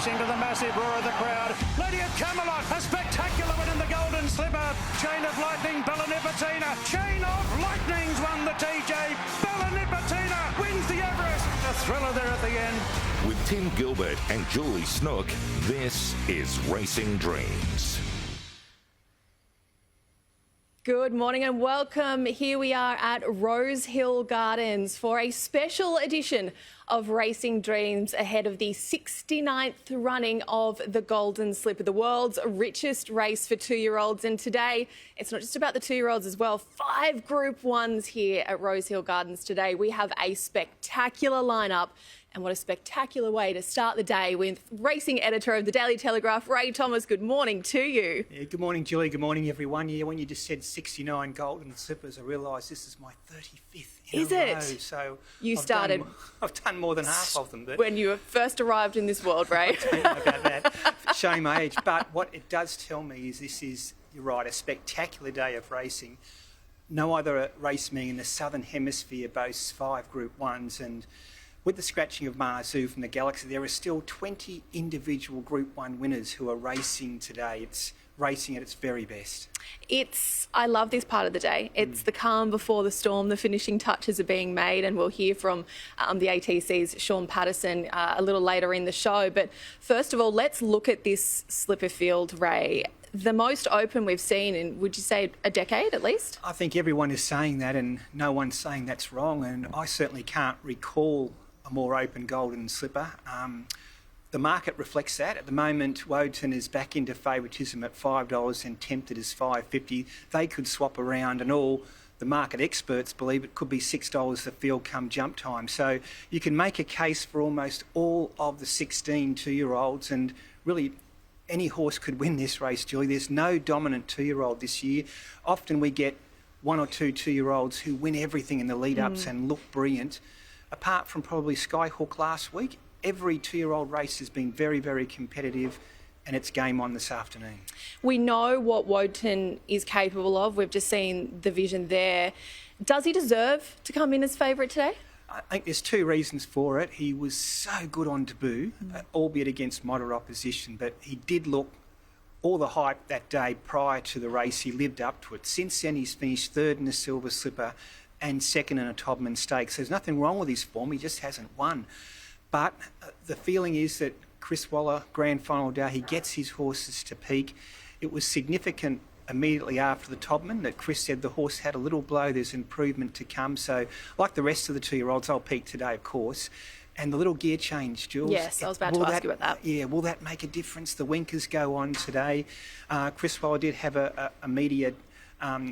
racing to the massive roar of the crowd. Lady of Camelot, a spectacular win in the Golden Slipper. Chain of Lightning, Bella Nipotina. Chain of Lightning's won the TJ. Bella Nipotina wins the Everest. A thriller there at the end. With Tim Gilbert and Julie Snook, this is Racing Dreams. Good morning and welcome. Here we are at Rose Hill Gardens for a special edition of Racing Dreams ahead of the 69th running of the Golden Slipper, the world's richest race for two-year-olds. And today, it's not just about the two-year-olds as well. 5 Group 1s here at Rose Hill Gardens today. We have a spectacular lineup. And what a spectacular way to start the day with racing editor of the Daily Telegraph, Ray Thomas. Good morning to you. Yeah, good morning, Julie. Good morning, everyone. Yeah, when you just said 69 Golden Slippers, I realised this is my 35th in Is a it? row. So I've done more than half of them. But when you first arrived in this world, Ray. I don't know about that. Shame my age. But what it does tell me is this is, you're right, a spectacular day of racing. No other race meeting in the Southern Hemisphere boasts 5 Group 1s, and with the scratching of Marzu from the Galaxy, there are still 20 individual Group 1 winners who are racing today. It's racing at its very best. I love this part of the day. It's the calm before the storm. The finishing touches are being made, and we'll hear from the ATC's Sean Patterson a little later in the show. But first of all, let's look at this slipper field, Ray. The most open we've seen in, would you say, a decade at least? I think everyone is saying that, and no one's saying that's wrong, and I certainly can't recall a more open Golden Slipper. The market reflects that. At the moment, Woden is back into favouritism at $5 and tempted as $5.50. They could swap around, and all the market experts believe it could be $6 the field come jump time. So you can make a case for almost all of the 16 two-year-olds, and really any horse could win this race, Julie. There's no dominant two-year-old this year. Often we get 1 or 2 two-year-olds who win everything in the lead-ups and look brilliant. Apart from probably Skyhook last week, every two-year-old race has been very, very competitive, and it's game on this afternoon. We know what Woden is capable of. We've just seen the vision there. Does he deserve to come in as favourite today? I think there's 2 reasons for it. He was so good on debut, albeit against moderate opposition, but he did look all the hype that day prior to the race. He lived up to it. Since then, he's finished 3rd in the Silver Slipper and 2nd in a Todman Stakes. There's nothing wrong with his form, he just hasn't won. But the feeling is that Chris Waller, grand final day, he gets his horses to peak. It was significant immediately after the Todman that Chris said the horse had a little blow, there's improvement to come. So like the rest of the two-year-olds, I'll peak today, of course. And the little gear change, Jules. Yes, I was about to ask you about that. Yeah, will that make a difference? The winkers go on today. Chris Waller did have a media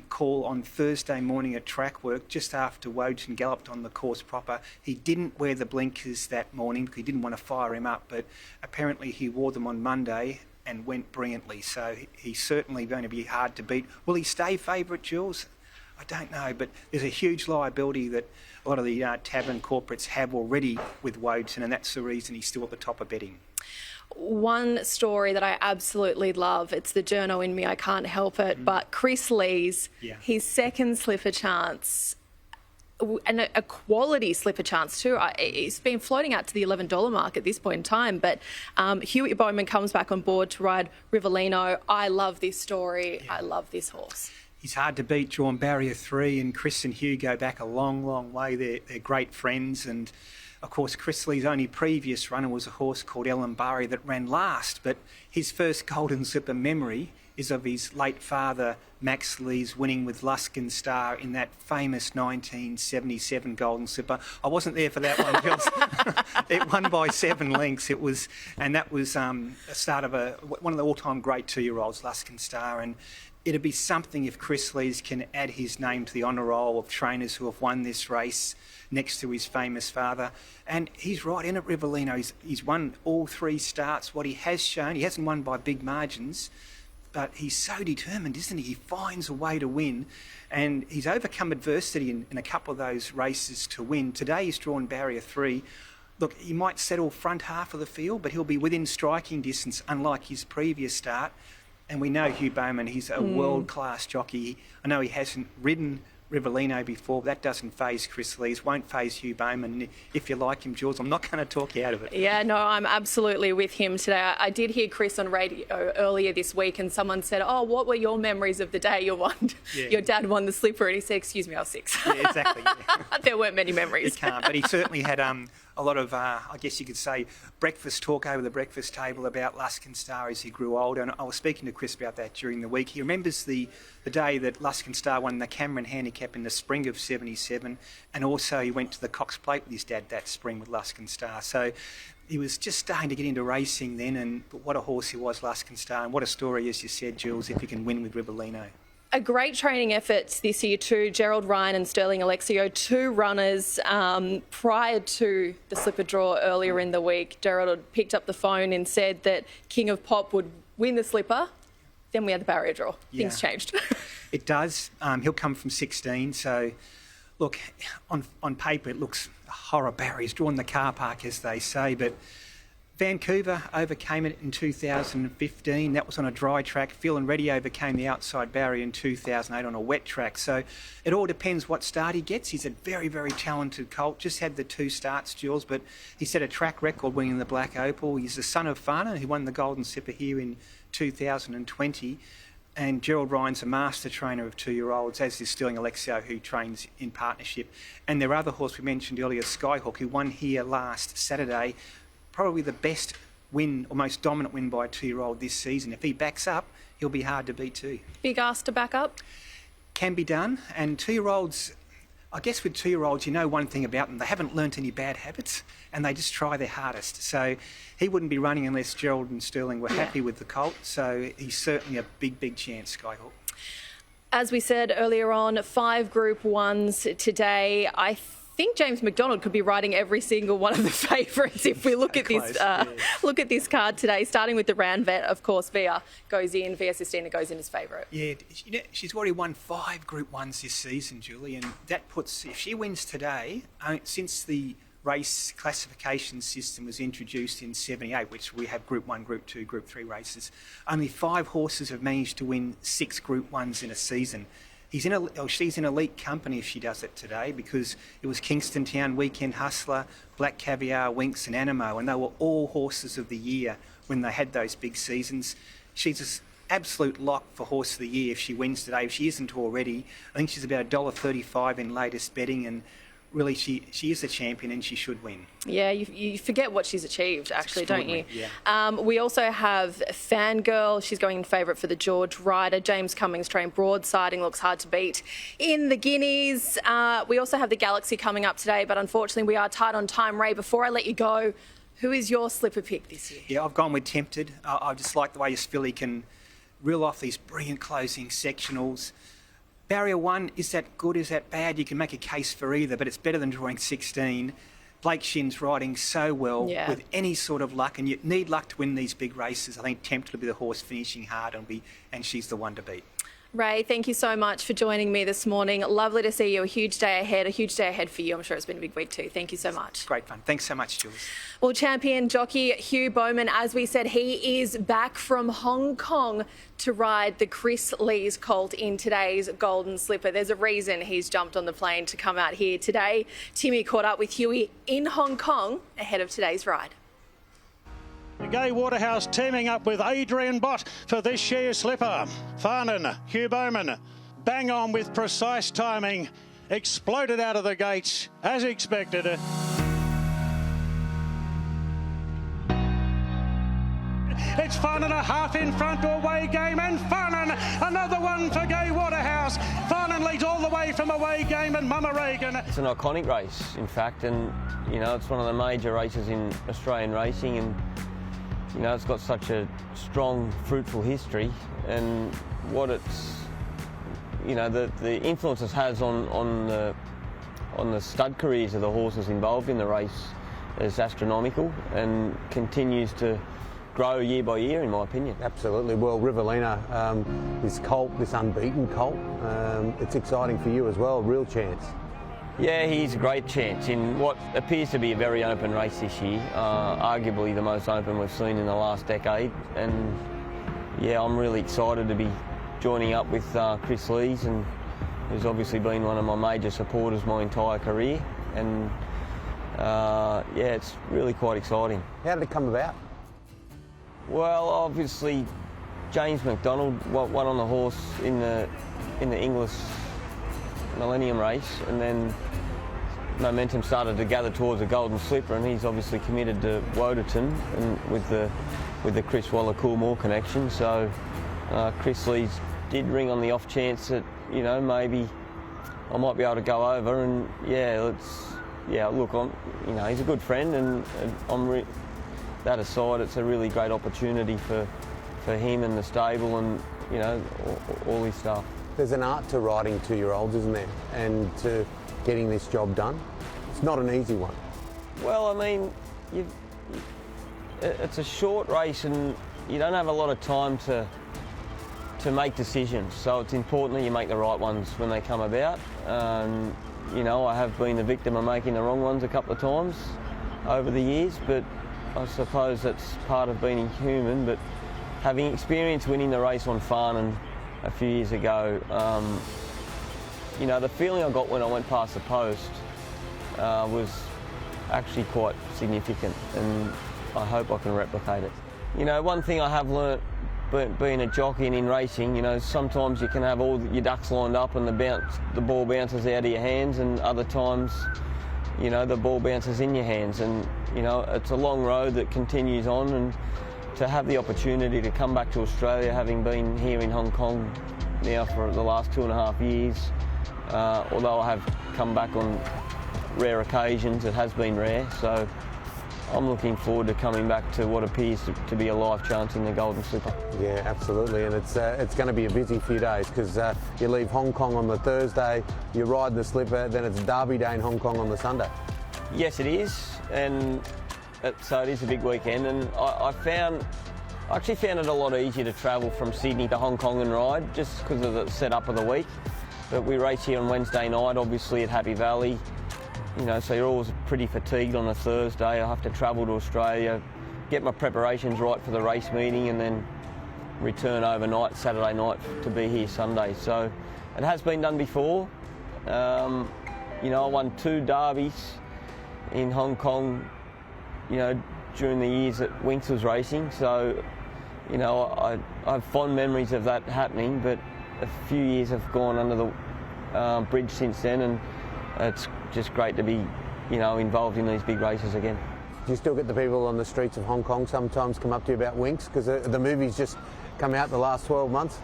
call on Thursday morning at track work just after Woden galloped on the course proper. He didn't wear the blinkers that morning because he didn't want to fire him up, but apparently he wore them on Monday and went brilliantly. So he's certainly going to be hard to beat. Will he stay favourite, Jules? I don't know, but there's a huge liability that a lot of the tavern corporates have already with Woden, and that's the reason he's still at the top of betting. One story that I absolutely love, it's the journo in me, I can't help it, but Chris Lees, his 2nd slipper chance, and a quality slipper chance too. It's been floating out to the $11 mark at this point in time, but Hugh Bowman comes back on board to ride Rivellino. I love this story. I love this horse. He's hard to beat, drawn barrier 3, and Chris and Hugh go back a long, long way. They're great friends, and of course, Chris Lee's only previous runner was a horse called Ellen Barry that ran last, but his first Golden Slipper memory is of his late father, Max Lees, winning with Luskin Star in that famous 1977 Golden Slipper. I wasn't there for that one, Jules. It won by 7 lengths. That was the start of one of the all-time great two-year-olds, Luskin Star, and it'd be something if Chris Lees can add his name to the honour roll of trainers who have won this race next to his famous father. And he's right in at Rivellino. He's won all 3 starts. What he has shown, he hasn't won by big margins, but he's so determined, isn't he? He finds a way to win, and he's overcome adversity in a couple of those races to win. Today he's drawn barrier 3. Look, he might settle front half of the field, but he'll be within striking distance, unlike his previous start. And we know Hugh Bowman, he's a world-class jockey. I know he hasn't ridden Rivellino before. That doesn't faze Chris Lees, won't faze Hugh Bowman. And if you like him, Jules, I'm not going to talk you out of it. Yeah, no, I'm absolutely with him today. I did hear Chris on radio earlier this week, and someone said, "Oh, what were your memories of the day your dad won the slipper?" And he said, "Excuse me, I was 6." Yeah, exactly. Yeah. There weren't many memories. You can't, but he certainly had a lot of, I guess you could say, breakfast talk over the breakfast table about Luskin Star as he grew older. And I was speaking to Chris about that during the week. He remembers the day that Luskin Star won the Cameron Handicap in the spring of '77, and also he went to the Cox Plate with his dad that spring with Luskin Star. So he was just starting to get into racing then, but what a horse he was, Luskin Star, and what a story, as you said, Jules, if he can win with Rivellino. A great training effort this year too. Gerald Ryan and Sterling Alexio, 2 runners prior to the slipper draw earlier in the week. Gerald had picked up the phone and said that King of Pop would win the slipper. Then we had the barrier draw. Yeah. Things changed. It does. He'll come from 16, so look, on paper it looks a horror barrier. He's drawn the car park, as they say, but Vancouver overcame it in 2015. That was on a dry track. Phil and Reddy overcame the outside barrier in 2008 on a wet track. So it all depends what start he gets. He's a very, very talented colt. Just had the 2 starts, Jules, but he set a track record winning the Black Opal. He's the son of Farnan, who won the Golden Slipper here in 2020. And Gerald Ryan's a master trainer of 2-year-olds, as is Sterling Alexio, who trains in partnership. And their other horse we mentioned earlier, Skyhook, who won here last Saturday. Probably the best win, or most dominant win by a 2-year-old this season. If he backs up, he'll be hard to beat too. Big ask to back up? Can be done. And 2-year-olds, I guess with 2-year-olds, you know one thing about them. They haven't learnt any bad habits and they just try their hardest. So he wouldn't be running unless Gerald and Sterling were happy with the colt. So he's certainly a big, big chance, Skyhook. As we said earlier on, 5 Group 1s today. I think James McDonald could be riding every single one of the favourites if we look at look at this card today. Starting with the Ranvet, of course, Via Sistina goes in as favourite. Yeah, you know, she's already won 5 Group 1s this season, Julie, and that puts, if she wins today, since the race classification system was introduced in '78, which we have Group 1, Group 2, Group 3 races, only 5 horses have managed to win 6 Group 1s in a season. She's in elite company if she does it today, because it was Kingston Town, Weekend Hustler, Black Caviar, Winks and Animo, and they were all horses of the year when they had those big seasons. She's an absolute lock for horse of the year if she wins today. If she isn't already, I think she's about $1.35 in latest betting, and really she is a champion and she should win. Yeah, you forget what she's achieved, actually, don't you? Yeah. We also have Fangirl. She's going in favourite for the George Ryder. James Cummings trained broadsiding, looks hard to beat in the Guineas. We also have the Galaxy coming up today, but unfortunately we are tight on time. Ray, before I let you go, who is your slipper pick this year? Yeah, I've gone with Tempted. I just like the way this filly can reel off these brilliant closing sectionals. Barrier 1, is that good, is that bad? You can make a case for either, but it's better than drawing 16. Blake Shin's riding so well with any sort of luck, and you need luck to win these big races. I think Tempted will be the horse finishing hard, and she's the one to beat. Ray, thank you so much for joining me this morning. Lovely to see you. A huge day ahead for you. I'm sure it's been a big week too. Thank you so much. Great fun. Thanks so much, Jules. Well, champion jockey Hugh Bowman, as we said, he is back from Hong Kong to ride the Chris Lees colt in today's Golden Slipper. There's a reason he's jumped on the plane to come out here today. Timmy caught up with Huey in Hong Kong ahead of today's ride. Gay Waterhouse teaming up with Adrian Bott for this year's slipper. Farnan, Hugh Bowman, bang on with precise timing, exploded out of the gates as expected. It's Farnan a half in front to away game, and Farnan another one for Gay Waterhouse. Farnan leads all the way from away game, and Mama Reagan. It's an iconic race, in fact, and you know it's one of the major races in Australian racing, and you know, it's got such a strong, fruitful history, and what it's, you know, the influence it has on the stud careers of the horses involved in the race is astronomical, and continues to grow year by year, in my opinion. Absolutely. Well, Rivellino, this colt, this unbeaten colt, it's exciting for you as well. Real chance. Yeah, he's a great chance in what appears to be a very open race this year, arguably the most open we've seen in the last decade. And yeah, I'm really excited to be joining up with Chris Lees and who's obviously been one of my major supporters my entire career, and yeah, it's really quite exciting. How did it come about? Well, obviously James McDonald won on the horse in the English Millennium race, and then momentum started to gather towards the Golden Slipper, and he's obviously committed to Woderton and with the Chris Waller-Coolmore connection. So Chris Lees did ring on the off chance that, you know, maybe I might be able to go over, and look, he's a good friend, and that aside, it's a really great opportunity for him and the stable, and you know, all his stuff. There's an art to riding 2-year-olds, isn't there? And to getting this job done. It's not an easy one. Well, I mean, it's a short race, and you don't have a lot of time to make decisions. So it's important that you make the right ones when they come about. You know, I have been the victim of making the wrong ones a couple of times over the years, but I suppose that's part of being human. But having experience winning the race on Farnham a few years ago, you know, the feeling I got when I went past the post was actually quite significant, and I hope I can replicate it. You know, one thing I have learnt being a jockey and in racing, you know, sometimes you can have all your ducks lined up and the ball bounces out of your hands, and other times, you know, the ball bounces in your hands, and you know, it's a long road that continues on, and to have the opportunity to come back to Australia, having been here in Hong Kong now for the last 2.5 years, although I have come back on rare occasions, it has been rare, so I'm looking forward to coming back to what appears to be a life chance in the Golden Slipper. Yeah, absolutely, and it's going to be a busy few days, because you leave Hong Kong on the Thursday, you ride the Slipper, then it's Derby Day in Hong Kong on the Sunday. Yes, it is, and so it is a big weekend, and I actually found it a lot easier to travel from Sydney to Hong Kong and ride, just because of the setup of the week. But we race here on Wednesday night, obviously at Happy Valley. You know, so you're always pretty fatigued on a Thursday. I have to travel to Australia, get my preparations right for the race meeting, and then return overnight, Saturday night, to be here Sunday. So it has been done before. You know, I won 2 derbies in Hong Kong, you know, during the years that Winks was racing. So, you know, I have fond memories of that happening, but a few years have gone under the bridge since then, and it's just great to be, you know, involved in these big races again. Do you still get the people on the streets of Hong Kong sometimes come up to you about Winks? Because the movie's just come out the last 12 months.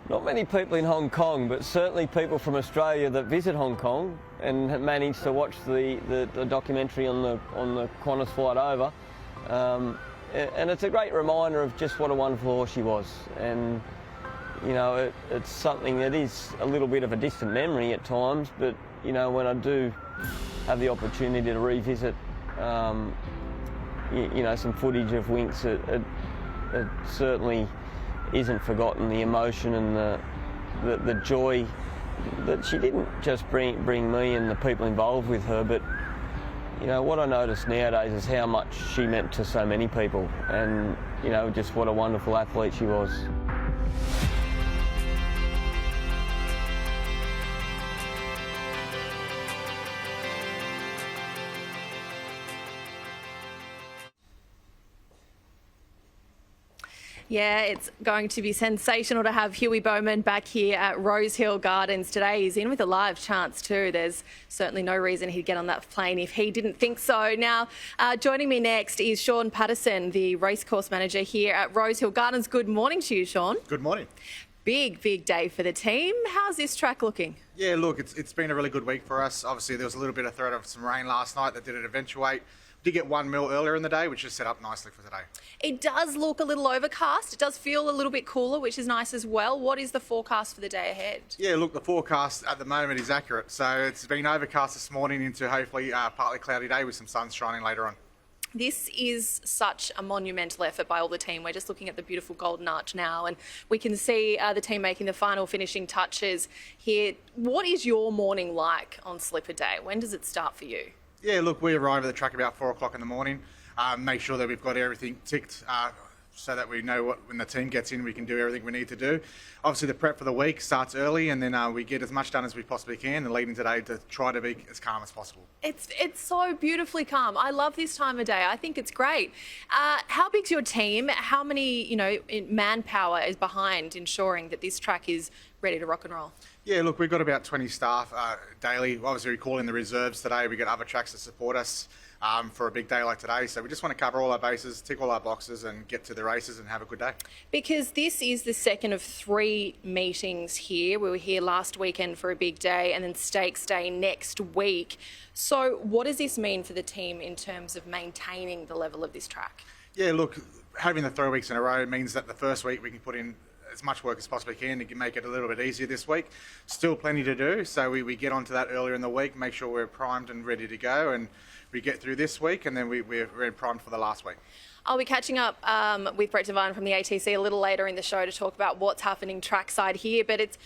Not many people in Hong Kong, but certainly people from Australia that visit Hong Kong and have managed to watch the documentary on the Qantas flight over. And it's a great reminder of just what a wonderful horse she was. And, you know, it's something that is a little bit of a distant memory at times, but, you know, when I do have the opportunity to revisit, you know, some footage of Winks, it certainly isn't forgotten, the emotion and the joy that she didn't just bring me and the people involved with her, but, you know, what I notice nowadays is how much she meant to so many people, and, you know, just what a wonderful athlete she was. Yeah, it's going to be sensational to have Hugh Bowman back here at Rosehill Gardens today. He's in with a live chance too. There's certainly no reason he'd get on that plane if he didn't think so. Now, joining me next is Sean Patterson, the racecourse manager here at Rosehill Gardens. Good morning to you, Sean. Good morning. Big day for the team. How's this track looking? Yeah, look, it's been a really good week for us. Obviously, there was a little bit of threat of some rain last night that didn't eventuate. Did get 1 mil earlier in the day, which is set up nicely for today. It does look a little overcast. It does feel a little bit cooler, which is nice as well. What is the forecast for the day ahead? Yeah, look, the forecast at the moment is accurate. So it's been overcast this morning into hopefully partly cloudy day with some sun shining later on. This is such a monumental effort by all the team. We're just looking at the beautiful Golden Arch now, and we can see the team making the final finishing touches here. What is your morning like on Slipper Day? When does it start for you? Yeah, look, we arrive at the track about 4 o'clock in the morning. Make sure that we've got everything ticked so that we know when the team gets in, we can do everything we need to do. Obviously, the prep for the week starts early, and then we get as much done as we possibly can, and leading today to try to be as calm as possible. It's so beautifully calm. I love this time of day. I think it's great. How big's your team? How many, manpower is behind ensuring that this track is ready to rock and roll? Yeah, look, we've got about 20 staff daily. Obviously, we call in the reserves today. We get other tracks to support us for a big day like today. So we just want to cover all our bases, tick all our boxes, and get to the races and have a good day. Because this is the second of 3 meetings here. We were here last weekend for a big day, and then Stakes Day next week. So what does this mean for the team in terms of maintaining the level of this track? Yeah, look, having the 3 weeks in a row means that the first week we can put in as much work as possibly can to make it a little bit easier this week. Still plenty to do, so we get onto that earlier in the week, make sure we're primed and ready to go, and we get through this week, and then we're primed for the last week. I'll be catching up with Brett Devine from the ATC a little later in the show to talk about what's happening trackside here, but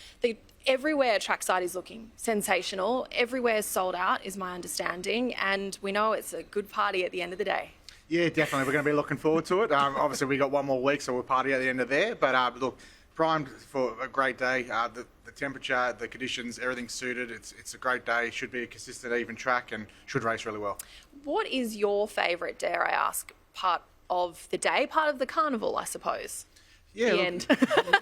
everywhere trackside is looking sensational. Everywhere's sold out, is my understanding, and we know it's a good party at the end of the day. Yeah, definitely. We're going to be looking forward to it. Obviously, we got one more week, so we'll party at the end of there. But look, primed for a great day. The temperature, the conditions, everything's suited. It's a great day. Should be a consistent, even track, and should race really well. What is your favourite, dare I ask, part of the day? Part of the carnival, I suppose. Yeah, the end.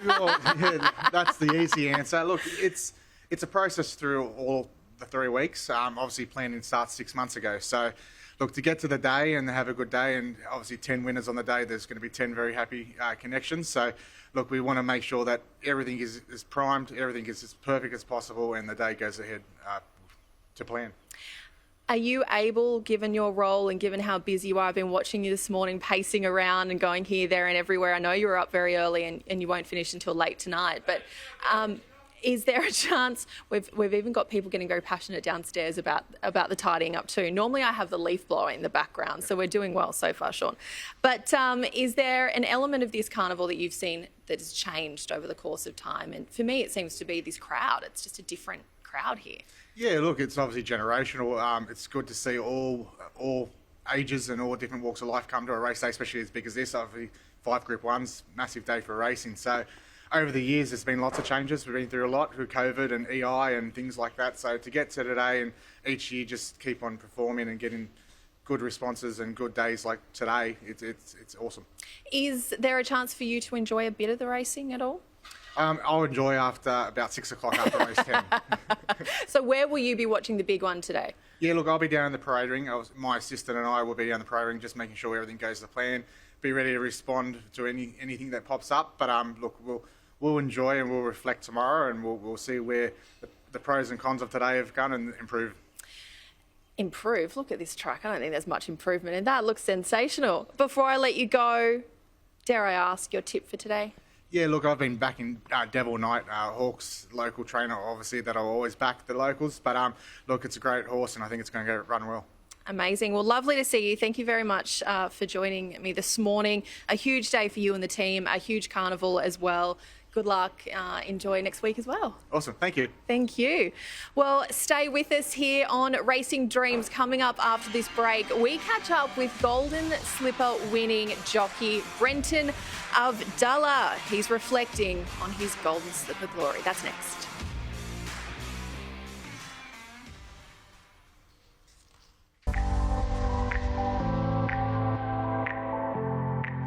Well, yeah, that's the easy answer. Look, it's a process through all the 3 weeks. Obviously, planning starts 6 months ago. So, look, to get to the day and have a good day, and obviously 10 winners on the day, there's going to be 10 very happy connections. So, look, we want to make sure that everything is primed, everything is as perfect as possible, and the day goes ahead to plan. Are you able, given your role and given how busy you are, I've been watching you this morning pacing around and going here, there and everywhere. I know you were up very early and you won't finish until late tonight, but is there a chance, we've even got people getting very passionate downstairs about the tidying up too. Normally I have the leaf blower in the background, so we're doing well so far, Sean. But is there an element of this carnival that you've seen that has changed over the course of time? And for me, it seems to be this crowd. It's just a different crowd here. Yeah, look, it's obviously generational. It's good to see all ages and all different walks of life come to a race day, especially as big as this. Obviously, 5 Group 1s, massive day for racing. So over the years, there's been lots of changes. We've been through a lot through COVID and EI and things like that. So to get to today and each year just keep on performing and getting good responses and good days like today, it's awesome. Is there a chance for you to enjoy a bit of the racing at all? I'll enjoy after about 6 o'clock after race 10. So where will you be watching the big one today? Yeah, look, I'll be down in the parade ring. My assistant and I will be down the parade ring, just making sure everything goes to plan. Be ready to respond to anything that pops up. But look, we'll enjoy and we'll reflect tomorrow, and we'll see where the pros and cons of today have gone and improve. Improve? Look at this track. I don't think there's much improvement in that. It looks sensational. Before I let you go, dare I ask your tip for today? Yeah, look, I've been backing Devil Knight, Hawks local trainer, obviously, that I'll always back the locals. But look, it's a great horse, and I think it's going to run well. Amazing. Well, lovely to see you. Thank you very much for joining me this morning. A huge day for you and the team, a huge carnival as well. Good luck. Enjoy next week as well. Awesome. Thank you. Thank you. Well, stay with us here on Racing Dreams. Coming up after this break, we catch up with Golden Slipper winning jockey Brenton Avdallah. He's reflecting on his Golden Slipper glory. That's next.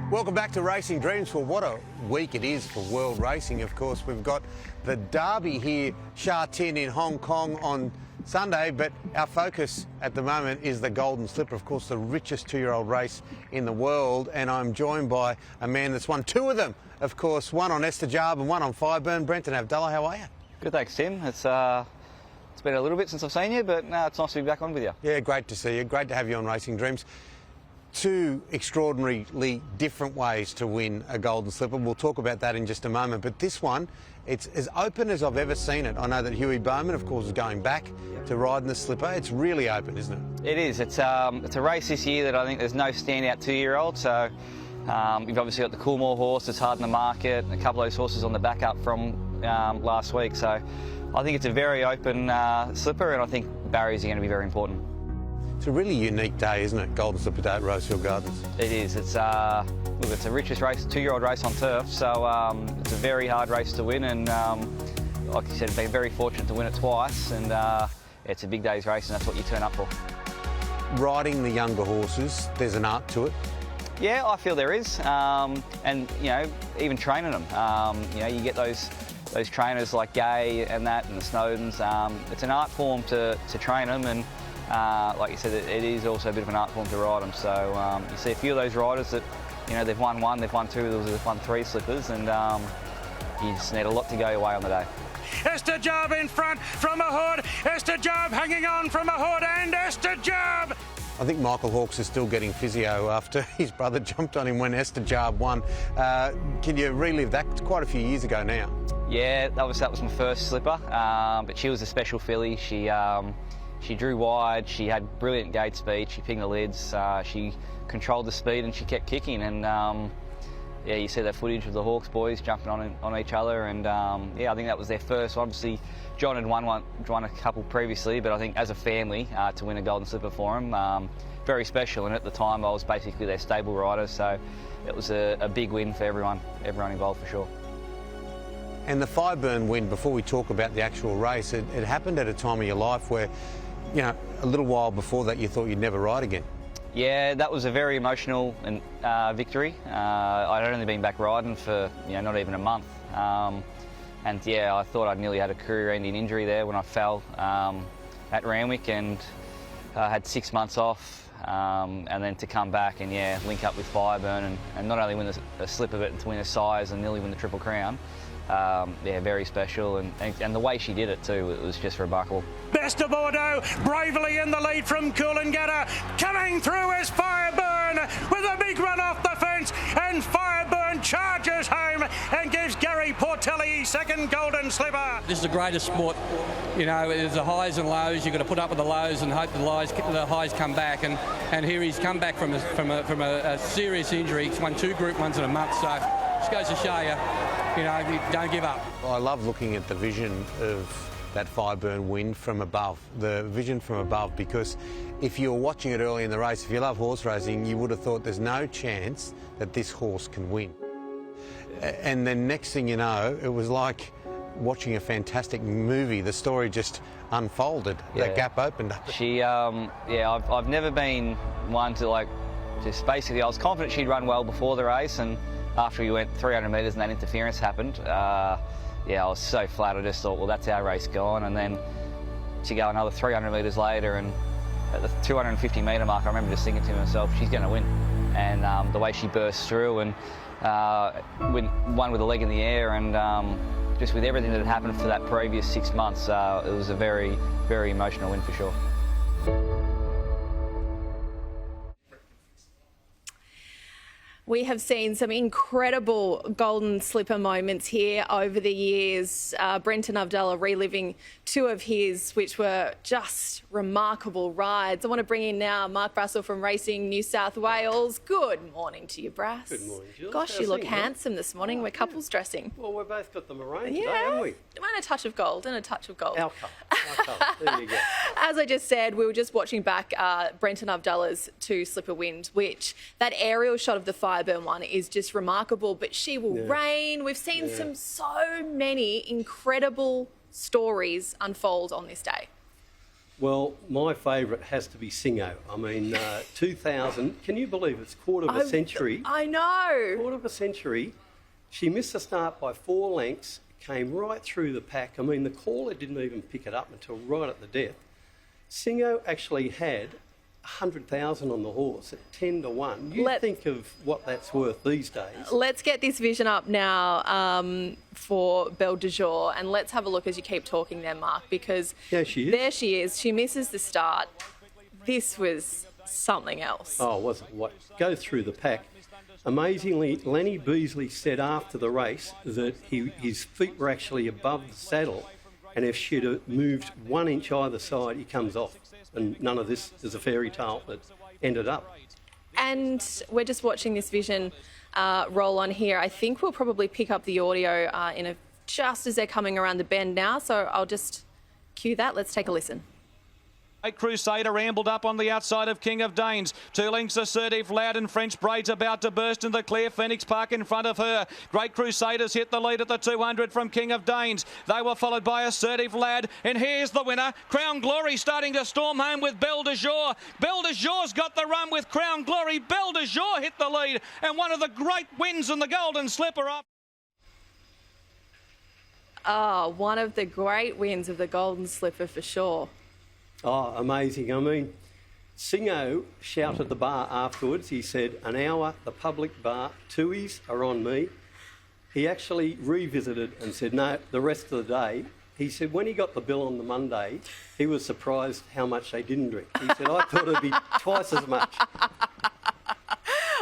Welcome back to Racing Dreams. Well, what a week it is for world racing. Of course, we've got the Derby here, Sha Tin in Hong Kong on Sunday, but our focus at the moment is the Golden Slipper, of course, the richest 2-year-old race in the world, and I'm joined by a man that's won 2 of them, of course, one on Estajab and one on Fireburn. Brenton Avdallah, how are you? Good, thanks, Tim. It's been a little bit since I've seen you, but no, it's nice to be back on with you. Yeah, great to see you. Great to have you on Racing Dreams. 2 extraordinarily different ways to win a Golden Slipper. We'll talk about that in just a moment. But this one, it's as open as I've ever seen it. I know that Hugh Bowman, of course, is going back to riding the Slipper. It's really open, isn't it? It is. It's a race this year that I think there's no standout 2-year-old. So you've obviously got the Coolmore horse that's hard in the market, a couple of those horses on the back up from last week. So I think it's a very open slipper, and I think barriers are going to be very important. It's a really unique day, isn't it? Golden Slipper Day at Rosehill Gardens. It is. It's look, it's the richest race, 2-year-old race on turf, so it's a very hard race to win, and like you said, been very fortunate to win it twice, and it's a big day's race, and that's what you turn up for. Riding the younger horses, there's an art to it. Yeah, I feel there is, and you know, even training them. You know, you get those trainers like Gay and that, and the Snowdens. It's an art form to train them, and like you said, it is also a bit of an art form to ride them. So you see a few of those riders that, you know, they've won one, they've won two, they've won three slippers, and you just need a lot to go your way on the day. Esther Job in front from a hood. Esther Job hanging on from a hood, and Esther Job. I think Michael Hawkes is still getting physio after his brother jumped on him when Esther Job won. Can you relive that? It's quite a few years ago now. Yeah, that was my first slipper, but she was a special filly. She drew wide, she had brilliant gate speed, she pinged the lids, she controlled the speed and she kept kicking, and yeah, you see that footage of the Hawks boys jumping on each other, and yeah, I think that was their first. Obviously, John had won a couple previously, but I think as a family to win a golden slipper for him, very special. And at the time, I was basically their stable rider, so it was a big win for everyone involved for sure. And the Fireburn win, before we talk about the actual race, it happened at a time of your life where, you know, a little while before that you thought you'd never ride again. Yeah, that was a very emotional victory. I'd only been back riding for, you know, not even a month. And yeah, I thought I'd nearly had a career-ending injury there when I fell at Randwick, and I had 6 months off, and then to come back and yeah, link up with Fireburn and not only win a slipper but to win a size and nearly win the Triple Crown. Yeah, very special, and the way she did it too, it was just remarkable. Best of Bordeaux, bravely in the lead from Coolangatta. Coming through is Fireburn with a big run off the fence, and Fireburn charges home and gives Gary Portelli second golden slipper. This is the greatest sport. You know, there's the highs and lows. You've got to put up with the lows and hope the highs come back. And here he's come back from a serious injury. He's won 2 Group 1s in a month, so just goes to show you, you know, don't give up. I love looking at the vision of that Fireburn win from above, the vision from above, because if you were watching it early in the race, if you love horse racing, you would have thought there's no chance that this horse can win. And then next thing you know, it was like watching a fantastic movie. The story just unfolded. Yeah. That gap opened up. She, yeah, I've never been one to just basically, I was confident she'd run well before the race, and after we went 300 metres and that interference happened, yeah, I was so flat. I just thought, well, that's our race gone. And then to go another 300 metres later, and at the 250 metre mark, I remember just thinking to myself, she's going to win. And the way she burst through and won with a leg in the air, and just with everything that had happened for that previous 6 months, it was a very, very emotional win for sure. We have seen some incredible golden slipper moments here over the years. Brenton Avdulla reliving 2 of his, which were just remarkable rides. I want to bring in now Mark Brassel from Racing New South Wales. Good morning to you, Brass. Good morning, Jules. Gosh, you look handsome this morning. We're couples dressing. Well, we've both got the maroon today, haven't we? And a touch of gold, and a touch of gold. Our colour. There you go. As I just said, we were just watching back Brenton Avdulla's 2 slipper wins, which that aerial shot of the Fireburn one is just remarkable, but she will reign. We've seen so many incredible stories unfold on this day. Well, my favourite has to be Singo. I mean, 2000, can you believe it's quarter of a century? I know. Quarter of a century. She missed the start by 4 lengths, came right through the pack. I mean, the caller didn't even pick it up until right at the death. Singo actually had 100,000 on the horse at 10 to 1. You think of what that's worth these days. Let's get this vision up now for Belle de Jour, and let's have a look as you keep talking there, Mark, because there she is. She misses the start. This was something else. Oh, was it? What? Go through the pack. Amazingly, Lenny Beasley said after the race that his feet were actually above the saddle, and if she'd have moved 1 inch either side, he comes off. And none of this is a fairy tale that ended up. And we're just watching this vision roll on here. I think we'll probably pick up the audio just as they're coming around the bend now. So I'll just cue that. Let's take a listen. Great Crusader ambled up on the outside of King of Danes. 2 lengths Assertive Lad and French Braids about to burst into the clear. Phoenix Park in front of her. Great Crusaders hit the lead at the 200 from King of Danes. They were followed by Assertive Lad. And here's the winner. Crown Glory starting to storm home with Belle de Jour. Belle de Jour's got the run with Crown Glory. Belle de Jour hit the lead. And one of the great wins in the Golden Slipper up. One of the great wins of the Golden Slipper for sure. Oh, amazing. I mean, Singo shouted at the bar afterwards. He said, "An hour, the public bar, tuies are on me." He actually revisited and said, "No, the rest of the day." He said when he got the bill on the Monday, he was surprised how much they didn't drink. He said, "I thought it'd be twice as much."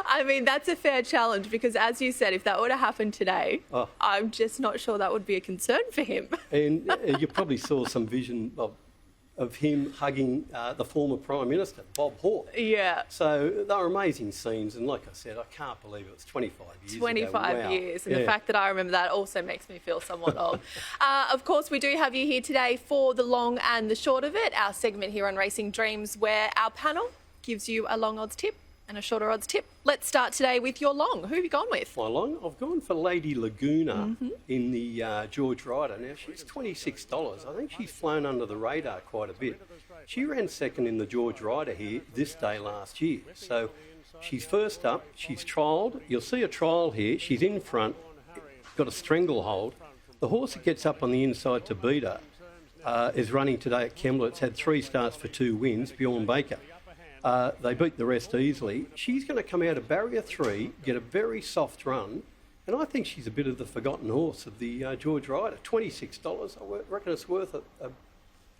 I mean, that's a fair challenge because, as you said, if that would have happened today, I'm just not sure that would be a concern for him. And you probably saw some vision of him hugging the former Prime Minister, Bob Hawke. Yeah. So they were amazing scenes, and like I said, I can't believe it was 25 years 25 ago. Wow. years, and the fact that I remember that also makes me feel somewhat old. Of course, we do have you here today for the long and the short of it, our segment here on Racing Dreams, where our panel gives you a long odds tip and a shorter odds tip. Let's start today with your long. Who have you gone with? My long? I've gone for Lady Laguna in the George Ryder. Now, she's $26. I think she's flown under the radar quite a bit. She ran second in the George Ryder here this day last year. So she's first up. She's trialled. You'll see a trial here. She's in front, got a stranglehold. The horse that gets up on the inside to beat her is running today at Kembla. It's had 3 starts for 2 wins, Bjorn Baker. They beat the rest easily. She's going to come out of barrier 3, get a very soft run, and I think she's a bit of the forgotten horse of the George Ryder. $26. I reckon it's worth a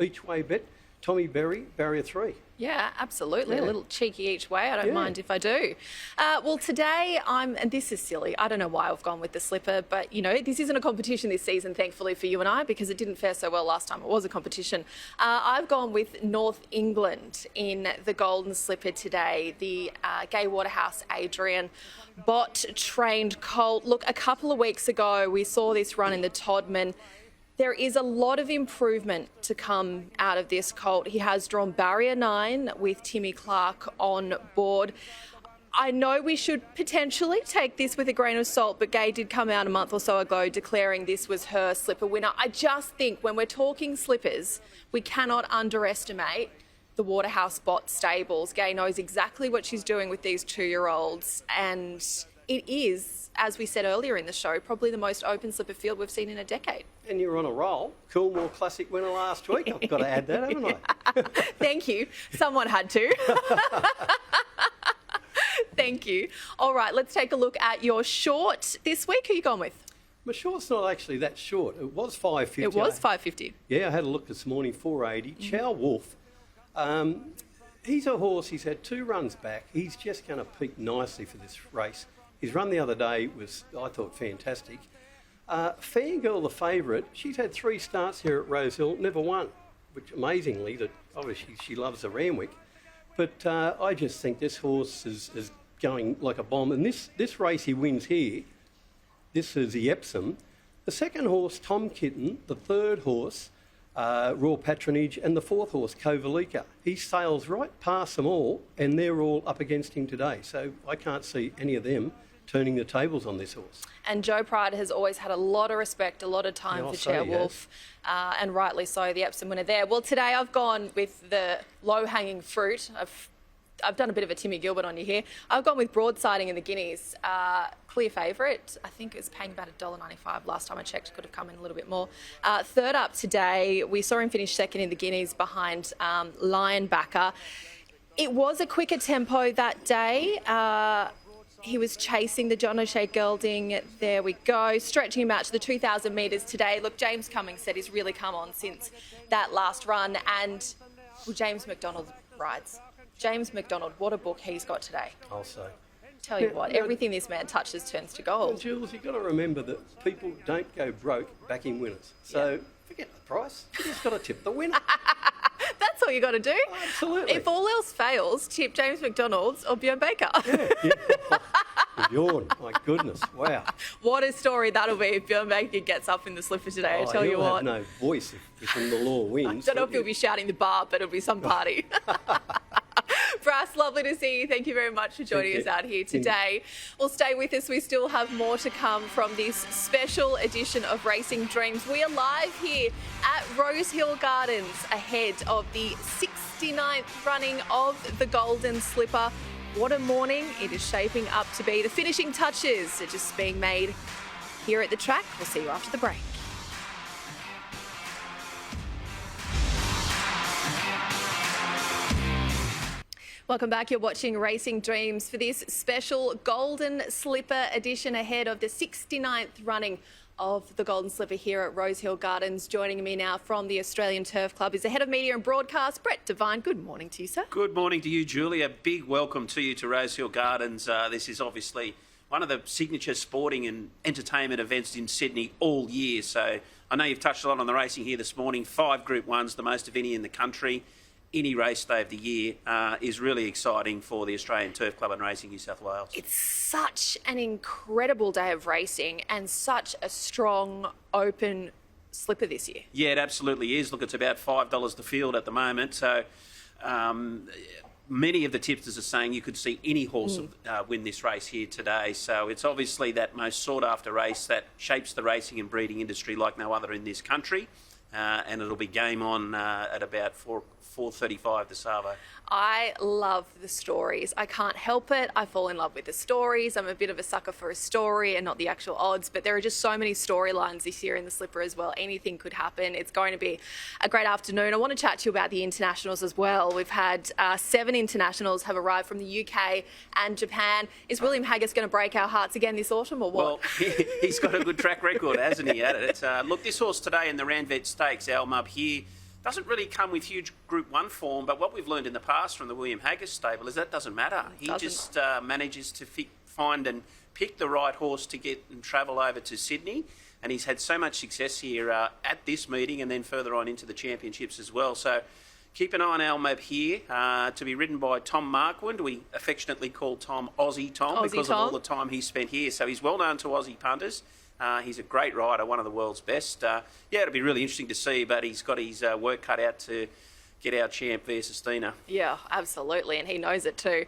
each-way bet. Tommy Berry, barrier 3. Yeah, absolutely. A little cheeky each way. I don't mind if I do. Well, today and this is silly. I don't know why I've gone with the slipper, but, you know, this isn't a competition this season, thankfully, for you and I, because it didn't fare so well last time it was a competition. I've gone with North England in the Golden Slipper today. The Gay Waterhouse Adrian bot-trained colt. Look, a couple of weeks ago, we saw this run in the Todman. There is a lot of improvement to come out of this colt. He has drawn barrier 9 with Timmy Clark on board. I know we should potentially take this with a grain of salt, but Gay did come out a month or so ago declaring this was her slipper winner. I just think when we're talking slippers, we cannot underestimate the Waterhouse Bot stables. Gay knows exactly what she's doing with these 2-year-olds, and it is, as we said earlier in the show, probably the most open slipper field we've seen in a decade. And you're on a roll. Coolmore Classic winner last week. I've got to add that, haven't I? Thank you. Someone had to. Thank you. All right, let's take a look at your short this week. Who are you gone with? My short's not actually that short. It was $5.50. It was $5.50. Yeah, I had a look this morning, $4.80. Chow Wolf. He's a horse. He's had 2 runs back. He's just going to peak nicely for this race. His run the other day was, I thought, fantastic. Fangirl, the favourite, she's had 3 starts here at Rosehill, never won, which amazingly, that obviously she loves the Randwick. But I just think this horse is going like a bomb. And this race he wins here, this is the Epsom. The second horse, Tom Kitten, the third horse, Raw Patronage, and the 4th horse, Kovalika. He sails right past them all, and they're all up against him today. So I can't see any of them turning the tables on this horse. And Joe Pride has always had a lot of respect, a lot of time for Chair Wolf, and rightly so, the Epsom winner there. Well, today I've gone with the low-hanging fruit. I've done a bit of a Timmy Gilbert on you here. I've gone with Broadsiding in the Guineas. Clear favourite. I think it was paying about $1.95 last time I checked. Could have come in a little bit more. Third up today, we saw him finish second in the Guineas behind Lionbacker. It was a quicker tempo that day. He was chasing the John O'Shea gelding. There we go. Stretching him out to the 2,000 metres today. Look, James Cummings said he's really come on since that last run. And James McDonald rides. James McDonald, what a book he's got today. I'll say. Tell you what, everything this man touches turns to gold. Well, Jules, you've got to remember that people don't go broke backing winners. So forget the price. You just got to tip the winner. That's all you got to do. Absolutely. If all else fails, tip James McDonald's or Bjorn Baker. Yeah. Yawn. My goodness. Wow. What a story that'll be if Bjorn Baker gets up in the slipper today, I tell you he'll what. have no voice if the law wins. I don't know if he'll be shouting the bar, but it'll be some party. Brass, lovely to see you. Thank you very much for joining us out here today. Well, stay with us. We still have more to come from this special edition of Racing Dreams. We are live here at Rose Hill Gardens ahead of the 69th running of the Golden Slipper. What a morning it is shaping up to be. The finishing touches are just being made here at the track. We'll see you after the break. Welcome back. You're watching Racing Dreams for this special Golden Slipper edition ahead of the 69th running of the Golden Slipper here at Rose Hill Gardens. Joining me now from the Australian Turf Club is the Head of Media and Broadcast, Brett Devine. Good morning to you, sir. Good morning to you, Julia. Big welcome to you to Rose Hill Gardens. This is obviously one of the signature sporting and entertainment events in Sydney all year. So I know you've touched a lot on the racing here this morning. 5 Group 1s, the most of any in the country. Any race day of the year is really exciting for the Australian Turf Club and Racing New South Wales. It's such an incredible day of racing and such a strong, open slipper this year. Yeah, it absolutely is. Look, it's about $5 the field at the moment. So many of the tipsters are saying you could see any horse win this race here today. So it's obviously that most sought-after race that shapes the racing and breeding industry like no other in this country. And it'll be game on at about 4:35 this Arvo. I love the stories. I can't help it. I fall in love with the stories. I'm a bit of a sucker for a story and not the actual odds, but there are just so many storylines this year in the slipper as well. Anything could happen. It's going to be a great afternoon. I want to chat to you about the internationals as well. We've had 7 internationals have arrived from the UK and Japan. Is William Haggas going to break our hearts again this autumn or what? Well, he's got a good track record, hasn't he, at it? Look, this horse today in the Randvet Stakes, Al Mub here, doesn't really come with huge Group 1 form, but what we've learned in the past from the William Haggas stable is that doesn't matter. He just manages to find and pick the right horse to get and travel over to Sydney, and he's had so much success here at this meeting and then further on into the championships as well. So keep an eye on Al Mab here, to be ridden by Tom Marquand. We affectionately call Tom Aussie Tom because of all the time he's spent here. So he's well known to Aussie punters. He's a great rider, one of the world's best. Yeah, it'll be really interesting to see, but he's got his work cut out to get our champ versus Stina. Yeah, absolutely, and he knows it too.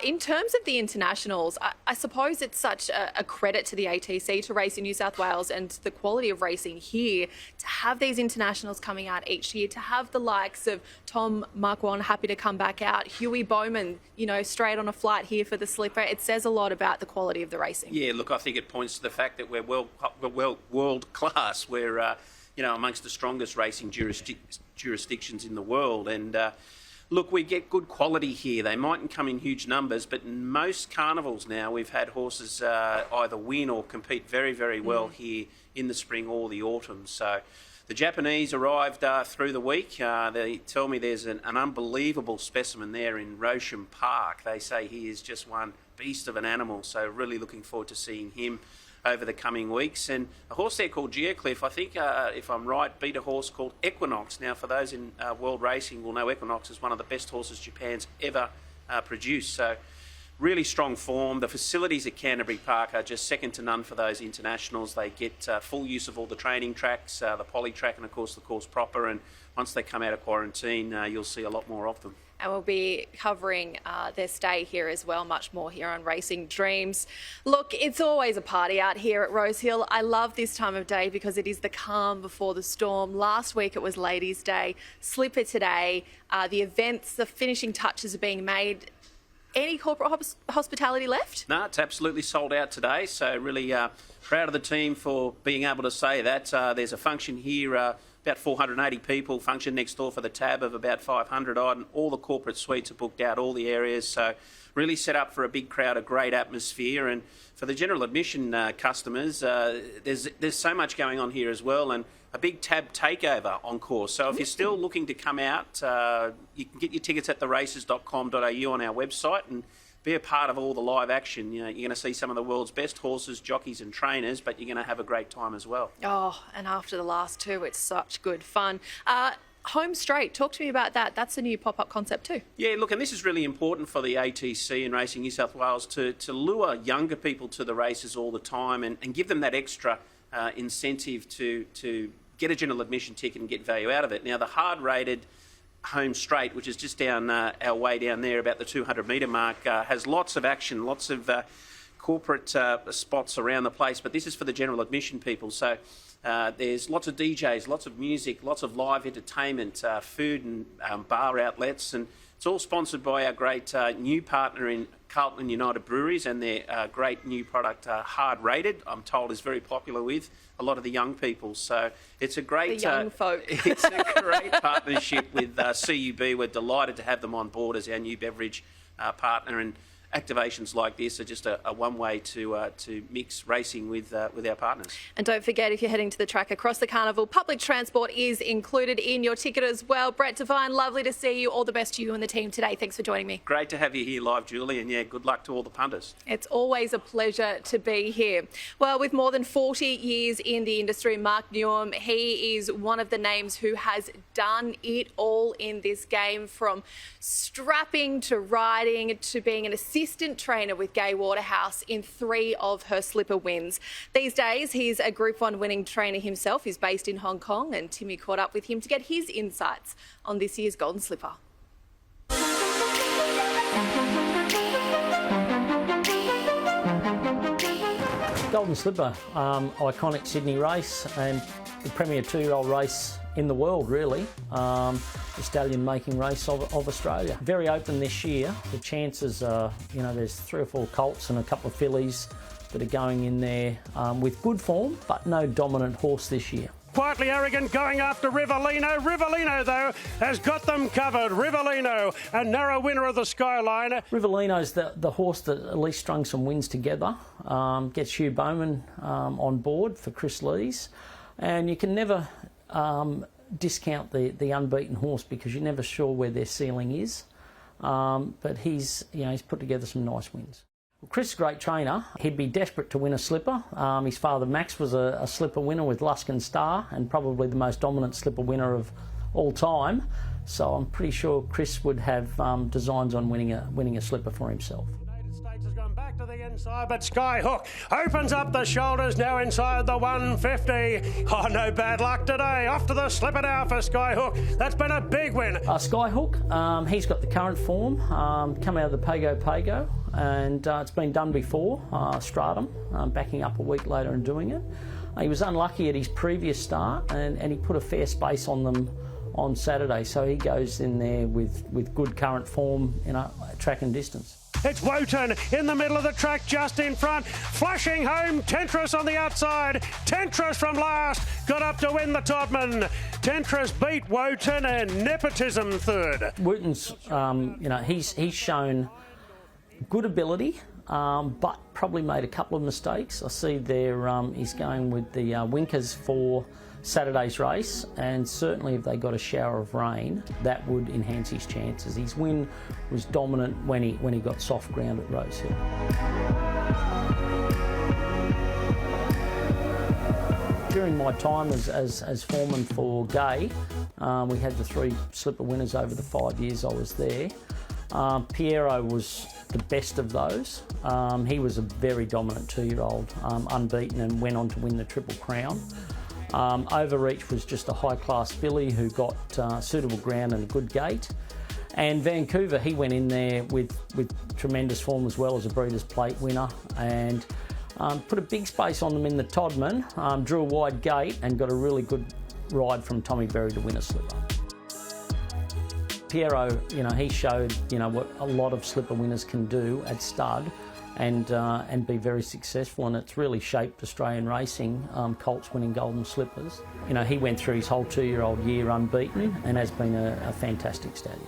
In terms of the internationals, I suppose it's such a credit to the ATC to race in New South Wales and the quality of racing here to have these internationals coming out each year, to have the likes of Tom Marquand happy to come back out, Hugh Bowman, you know, straight on a flight here for the slipper. It says a lot about the quality of the racing. Yeah, look, I think it points to the fact that we're world class. We're you know, amongst the strongest racing jurisdictions in the world. And look, we get good quality here. They mightn't come in huge numbers, but in most carnivals now, we've had horses either win or compete very, very well here in the spring or the autumn. So the Japanese arrived through the week. They tell me there's an unbelievable specimen there in Rosham Park. They say he is just one beast of an animal. So really looking forward to seeing him over the coming weeks. And a horse there called Geocliff, I think, if I'm right, beat a horse called Equinox. Now, for those in world racing will know Equinox is one of the best horses Japan's ever produced. So really strong form. The facilities at Canterbury Park are just second to none for those internationals. They get full use of all the training tracks, the poly track, and of course the course proper. And once they come out of quarantine, you'll see a lot more of them. And we'll be covering their stay here as well, much more here on Racing Dreams. Look, it's always a party out here at Rose Hill. I love this time of day because it is the calm before the storm. Last week it was Ladies' Day, Slipper today. The events, the finishing touches are being made. Any corporate hospitality left? No, it's absolutely sold out today. So really proud of the team for being able to say that. There's a function here, about 480 people, function next door for the tab of about 500 odd, and all the corporate suites are booked out, all the areas. So really set up for a big crowd, a great atmosphere. And for the general admission customers, there's so much going on here as well, and a big tab takeover on course. So if you're still looking to come out, you can get your tickets at theraces.com.au on our website and be a part of all the live action. You know, you're going to see some of the world's best horses, jockeys and trainers, but you're going to have a great time as well. Oh, and after the last two, it's such good fun. Home straight. Talk to me about that. That's a new pop-up concept too. Yeah, look, and this is really important for the ATC and Racing New South Wales to lure younger people to the races all the time and give them that extra incentive to get a general admission ticket and get value out of it. Now, the hard-rated Home Straight, which is just down our way down there, about the 200-metre mark, has lots of action, lots of corporate spots around the place, but this is for the general admission people. So there's lots of DJs, lots of music, lots of live entertainment, food and bar outlets, and it's all sponsored by our great new partner in Carlton United Breweries and their great new product, Hard Rated, I'm told is very popular with a lot of the young people. So it's a great... The young folk. It's a great partnership with CUB. We're delighted to have them on board as our new beverage partner, and activations like this are just a one way to mix racing with our partners. And don't forget, if you're heading to the track across the carnival, public transport is included in your ticket as well. Brett Devine, lovely to see you. All the best to you and the team today. Thanks for joining me. Great to have you here live, Julie, and yeah, good luck to all the punters. It's always a pleasure to be here. Well, with more than 40 years in the industry, Mark Newham, he is one of the names who has done it all in this game, from strapping to riding to being an assistant trainer with Gay Waterhouse in 3 of her slipper wins. These days, he's a Group 1 winning trainer himself. He's based in Hong Kong, and Timmy caught up with him to get his insights on this year's Golden Slipper. Golden Slipper, iconic Sydney race and the premier 2-year-old race in the world, really. The stallion making race of Australia. Very open this year. The chances are, there's 3 or 4 colts and a couple of fillies that are going in there with good form, but no dominant horse this year. Quietly Arrogant going after Rivellino. Rivellino, though, has got them covered. Rivellino, a narrow winner of the Skyline. Rivellino's the horse that at least strung some wins together. Gets Hugh Bowman on board for Chris Lees. And you can never discount the unbeaten horse, because you're never sure where their ceiling is. But he's put together some nice wins. Well, Chris is a great trainer. He'd be desperate to win a slipper. His father Max was a slipper winner with Luskin Star, and probably the most dominant slipper winner of all time. So I'm pretty sure Chris would have designs on winning a slipper for himself. To the inside, but Skyhook opens up the shoulders now inside the 150. Oh, no bad luck today. Off to the slipper now for Skyhook. That's been a big win. Skyhook, he's got the current form, come out of the Pago, and it's been done before, Stratum, backing up a week later and doing it. He was unlucky at his previous start, and he put a fair space on them on Saturday, so he goes in there with good current form, track and distance. It's Wotan in the middle of the track, just in front, flashing home. Tentris on the outside. Tentris from last got up to win the Todman. Tentris beat Wotan and Nepotism third. Wotan's, he's shown good ability, but probably made a couple of mistakes. I see there he's going with the winkers for Saturday's race, and certainly if they got a shower of rain, that would enhance his chances. His win was dominant when he got soft ground at Rose Hill. During my time as foreman for Gay, we had the 3 slipper winners over the 5 years I was there. Piero was the best of those. He was a very dominant 2-year-old, unbeaten, and went on to win the Triple Crown. Overreach was just a high-class filly who got suitable ground and a good gate. And Vancouver, he went in there with tremendous form as well, as a Breeders' Plate winner, and put a big space on them in the Todman, drew a wide gate and got a really good ride from Tommy Berry to win a slipper. Piero, he showed, what a lot of slipper winners can do at stud, and be very successful, and it's really shaped Australian racing, colts winning Golden Slippers. He went through his whole 2-year-old year unbeaten and has been a fantastic stallion.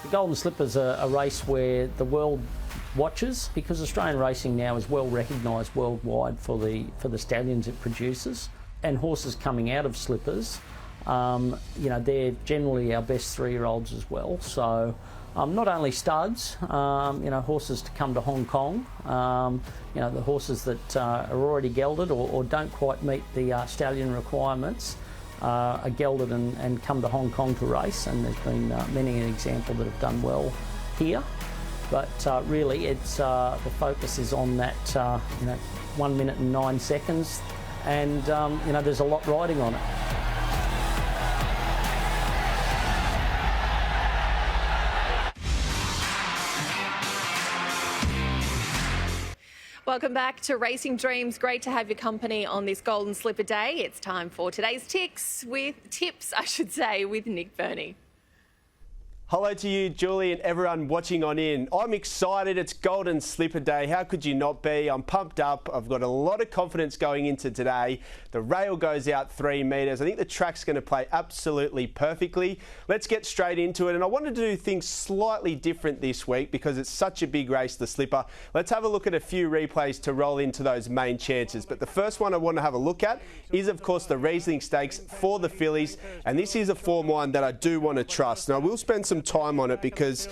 The Golden Slipper's a race where the world watches, because Australian racing now is well recognised worldwide for the stallions it produces, and horses coming out of slippers. They're generally our best 3-year-olds as well. So not only studs, horses to come to Hong Kong, the horses that are already gelded or don't quite meet the stallion requirements, gelded and come to Hong Kong to race, and there's been many an example that have done well here. But really, it's the focus is on that 1 minute and 9 seconds, and there's a lot riding on it. Welcome back to Racing Dreams. Great to have your company on this Golden Slipper Day. It's time for today's tips with Nick Burney. Hello to you, Julie, and everyone watching on in. I'm excited. It's Golden Slipper Day. How could you not be? I'm pumped up. I've got a lot of confidence going into today. The rail goes out 3 metres. I think the track's going to play absolutely perfectly. Let's get straight into it. And I wanted to do things slightly different this week because it's such a big race, the Slipper. Let's have a look at a few replays to roll into those main chances. But the first one I want to have a look at is, of course, the Riesling Stakes for the fillies. And this is a form line that I do want to trust. Now, we'll spend some time on it because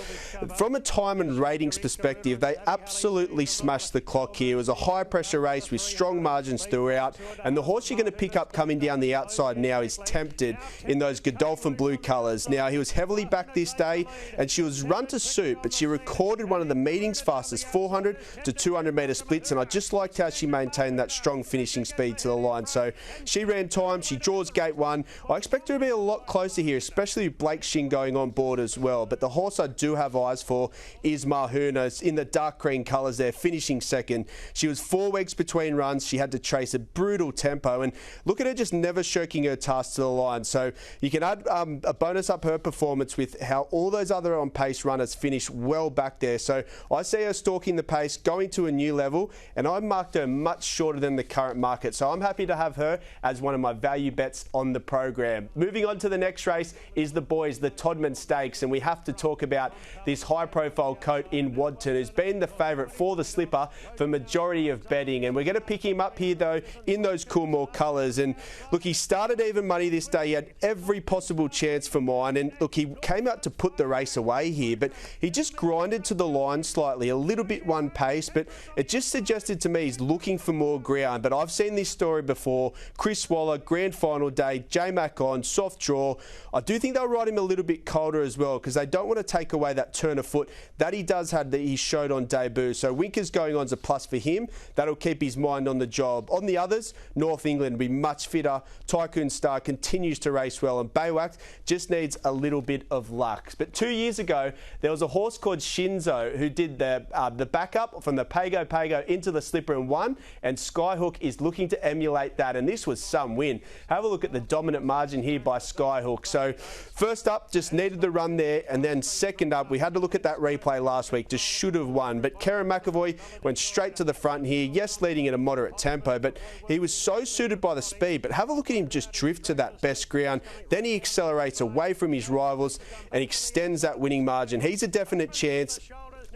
from a time and ratings perspective, they absolutely smashed the clock here. It was a high pressure race with strong margins throughout, and the horse you're going to pick up coming down the outside now is Tempted in those Godolphin blue colours. Now, he was heavily backed this day, and she was run to suit, but she recorded one of the meeting's fastest 400 to 200 metre splits, and I just liked how she maintained that strong finishing speed to the line. So she ran time, she draws gate 1. I expect her to be a lot closer here, especially with Blake Shin going on board as well. But the horse I do have eyes for is Mahuna in the dark green colours there, finishing second. She was 4 weeks between runs. She had to trace a brutal tempo, and look at her just never shirking her task to the line. So you can add a bonus up her performance with how all those other on-pace runners finished well back there. So I see her stalking the pace, going to a new level, and I marked her much shorter than the current market. So I'm happy to have her as one of my value bets on the program. Moving on to the next race is the boys, the Todman Stakes, and we have to talk about this high-profile coat in Wadton, who's been the favourite for the Slipper for majority of betting, and we're going to pick him up here though in those Coolmore colours. And look, he started even money this day. He had every possible chance for mine, and look, he came out to put the race away here, but he just grinded to the line slightly, a little bit one pace, but it just suggested to me he's looking for more ground. But I've seen this story before. Chris Waller, grand final day, J-Mac on, soft draw. I do think they'll ride him a little bit colder as well because they don't want to take away that turn of foot that he does have that he showed on debut. So Winkers going on is a plus for him. That'll keep his mind on the job. On the others, North England will be much fitter. Tycoon Star continues to race well, and Baywax just needs a little bit of luck. But 2 years ago, there was a horse called Shinzo who did the backup from the Pago into the Slipper and won, and Skyhook is looking to emulate that, and this was some win. Have a look at the dominant margin here by Skyhook. So first up, just needed the run there, and then second up, we had to look at that replay last week, just should have won. But Kerrin McAvoy went straight to the front here, yes, leading at a moderate tempo, but he was so suited by the speed. But have a look at him just drift to that best ground, then he accelerates away from his rivals and extends that winning margin. He's a definite chance.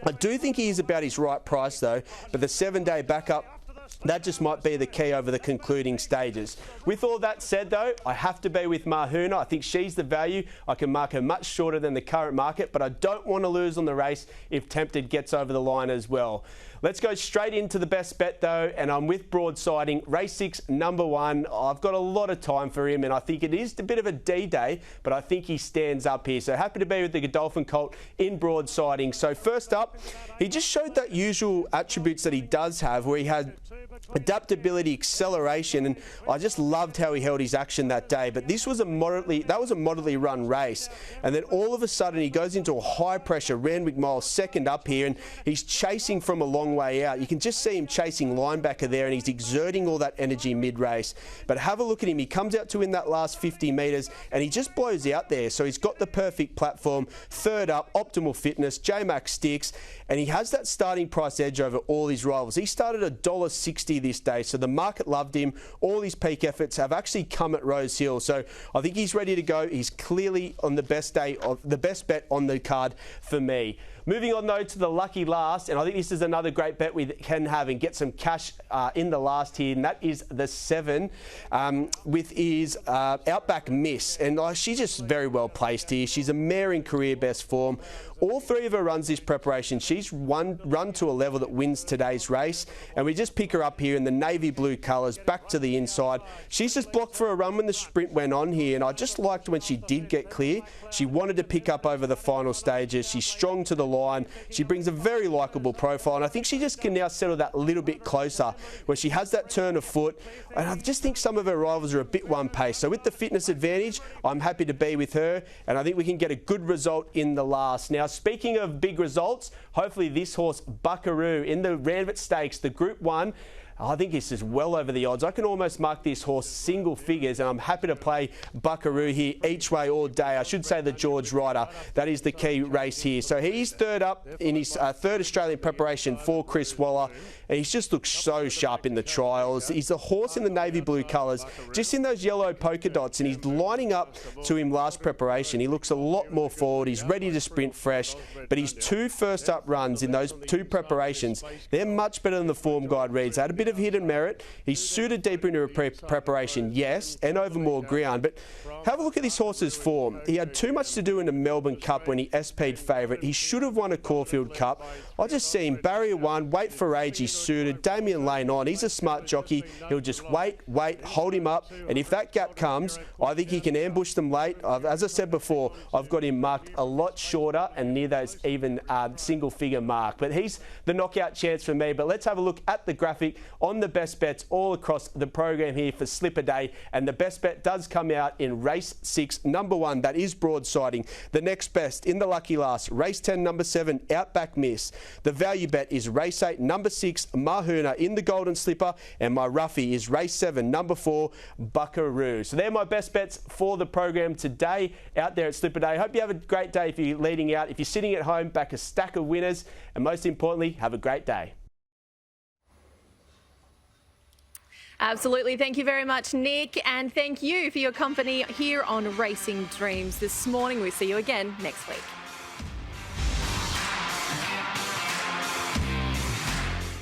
I do think he is about his right price though, but the 7-day backup, that just might be the key over the concluding stages. With all that said though, I have to be with Mahuna. I think she's the value. I can mark her much shorter than the current market, but I don't want to lose on the race if Tempted gets over the line as well. Let's go straight into the best bet though, and I'm with Broadsiding, race 6, number 1. I've got a lot of time for him, and I think it is a bit of a D-day, but I think he stands up here. So happy to be with the Godolphin Colt in Broadsiding. So first up, he just showed that usual attributes that he does have, where he had adaptability, acceleration, and I just loved how he held his action that day. But this was a moderately run race, and then all of a sudden he goes into a high pressure Randwick Mile second up here, and he's chasing from a long way out. You can just see him chasing linebacker there, and he's exerting all that energy mid-race. But have a look at him. He comes out to win that last 50 metres, and he just blows out there. So he's got the perfect platform. Third up, optimal fitness, J-Mac sticks, and he has that starting price edge over all his rivals. He started $1.60 this day, so the market loved him. All his peak efforts have actually come at Rose Hill, so I think he's ready to go. He's clearly on the best day, of the best bet on the card for me. Moving on though to the lucky last, and I think this is another great bet we can have and get some cash in the last here, and that is the 7 with his Outback Miss. And she's just very well placed here. She's a mare in career best form. All 3 of her runs this preparation, she's run to a level that wins today's race, and we just pick her up here in the navy blue colours, back to the inside. She's just blocked for a run when the sprint went on here, and I just liked when she did get clear. She wanted to pick up over the final stages. She's strong to the line. She brings a very likeable profile, and I think she just can now settle that little bit closer where she has that turn of foot, and I just think some of her rivals are a bit one pace. So with the fitness advantage, I'm happy to be with her, and I think we can get a good result in the last. Now, speaking of big results, hopefully this horse, Buckaroo, in the Randwick Stakes, the Group 1, I think this is well over the odds. I can almost mark this horse single figures, and I'm happy to play Buckaroo here each way all day. I should say the George Rider. That is the key race here. So he's third up in his third Australian preparation for Chris Waller, and he's just looked so sharp in the trials. He's a horse in the navy blue colours, just in those yellow polka dots, and he's lining up to him last preparation. He looks a lot more forward. He's ready to sprint fresh, but his 2 first up runs in those 2 preparations, they're much better than the form guide reads. They had a bit of hidden merit. He's suited deeper into a preparation, yes, and over more ground, but have a look at this horse's form. He had too much to do in the Melbourne Cup when he SP'd favourite. He should have won a Caulfield Cup. I just see him barrier 1, wait for age, he's suited. Damien Lane on, he's a smart jockey. He'll just wait, hold him up, and if that gap comes, I think he can ambush them late. As I said before, I've got him marked a lot shorter and near those even single figure mark, but he's the knockout chance for me. But let's have a look at the graphic on the best bets all across the program here for Slipper Day, and the best bet does come out in race 6, number 1, that is broadsiding. The next best in the lucky last, race 10, number 7, Outback Miss. The value bet is race 8, number 6, Mahuna in the Golden Slipper, and my roughie is race 7, number 4, Buckaroo. So they're my best bets for the program today out there at Slipper Day. Hope you have a great day if you're leading out. If you're sitting at home, back a stack of winners, and most importantly, have a great day. Absolutely. Thank you very much, Nick. And thank you for your company here on Racing Dreams this morning. We'll see you again next week.